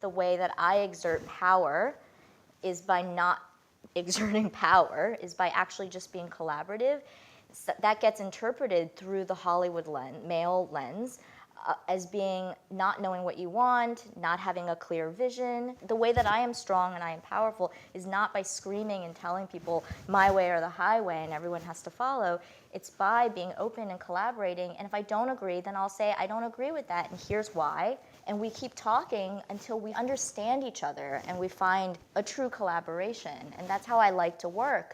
The way that I exert power is by not exerting power, is by actually just being collaborative. So that gets interpreted through the Hollywood male lens, as being not knowing what you want, not having a clear vision. The way that I am strong and I am powerful is not by screaming and telling people my way or the highway and everyone has to follow. It's by being open and collaborating. And if I don't agree, then I'll say, I don't agree with that, and here's why. And we keep talking until we understand each other and we find a true collaboration. And that's how I like to work.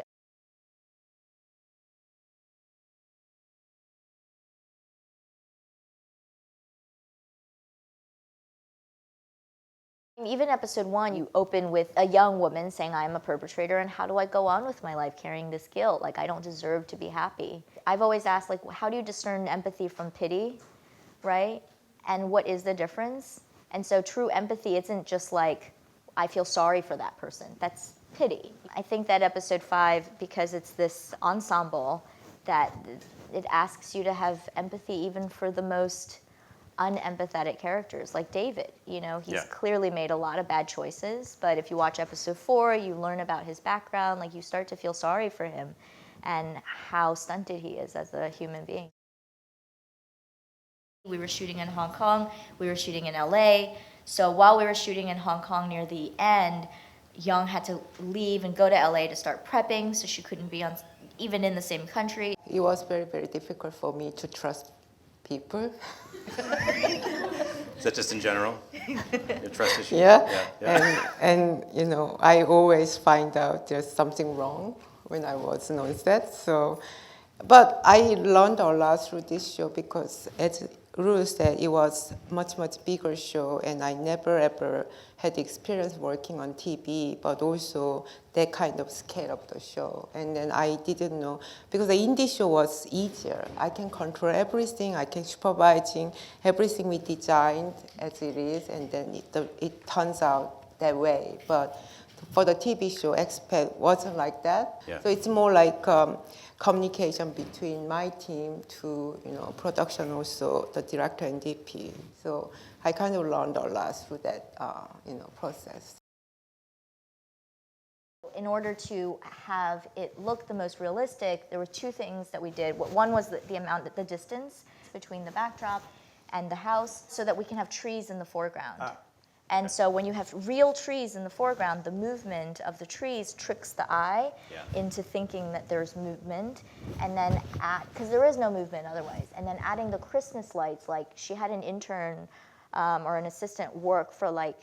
Even episode 1, you open with a young woman saying, I am a perpetrator, and how do I go on with my life carrying this guilt? Like, I don't deserve to be happy. I've always asked, like, how do you discern empathy from pity, right? And what is the difference? And so true empathy isn't just like, I feel sorry for that person. That's pity. I think that episode 5, because it's this ensemble, that it asks you to have empathy even for the most unempathetic characters, like David. You know, he's clearly made a lot of bad choices, but if you watch episode 4, you learn about his background, like you start to feel sorry for him and how stunted he is as a human being. We were shooting in Hong Kong, we were shooting in LA, so while we were shooting in Hong Kong near the end, Yong had to leave and go to LA to start prepping, so she couldn't be even in the same country. It was very, very difficult for me to trust people. Is that just in general? Your trust issues? Yeah. Yeah. And you know, I always find out there's something wrong when I was on set. So, but I learned a lot through this show because, as Lulu said, it was much bigger show, and I never ever had experience working on TV, but also that kind of scale of the show. And then I didn't know, because the indie show was easier. I can control everything, I can supervising everything we designed as it is, and then it turns out that way. But for the TV show, EXPATS wasn't like that. Yeah. So it's more like communication between my team to, you know, production, also the director and DP. So I kind of learned a lot through that, you know, process. In order to have it look the most realistic, there were 2 things that we did. One was the distance between the backdrop and the house, so that we can have trees in the foreground. And so when you have real trees in the foreground, the movement of the trees tricks the eye into thinking that there's movement. And then, because there is no movement otherwise. And then adding the Christmas lights, like she had an intern or an assistant work for like,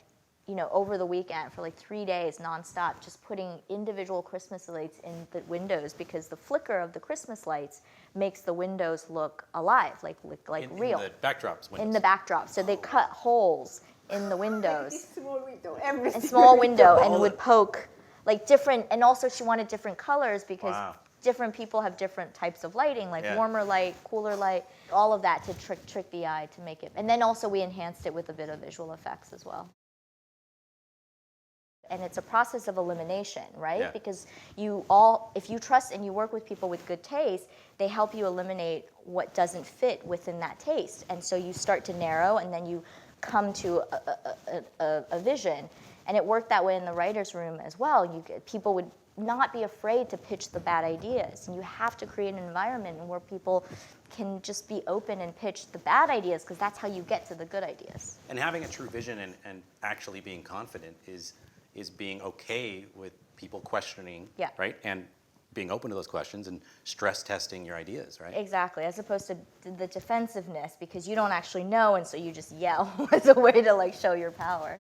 you know, over the weekend for like 3 days nonstop, just putting individual Christmas lights in the windows, because the flicker of the Christmas lights makes the windows look alive, like real. In the backdrops. In the backdrop. So they cut holes in the windows. Small window, A small window, and would poke like different, and also she wanted different colors because different people have different types of lighting, like warmer light, cooler light, all of that to trick the eye to make it. And then also we enhanced it with a bit of visual effects as well. And it's a process of elimination, right? Yeah. Because if you trust and you work with people with good taste, they help you eliminate what doesn't fit within that taste. And so you start to narrow, and then you come to a vision. And it worked that way in the writer's room as well. People would not be afraid to pitch the bad ideas. And you have to create an environment where people can just be open and pitch the bad ideas, because that's how you get to the good ideas. And having a true vision and actually being confident is being okay with people questioning, right? And being open to those questions and stress testing your ideas, right? Exactly, as opposed to the defensiveness, because you don't actually know, and so you just yell as a way to like show your power.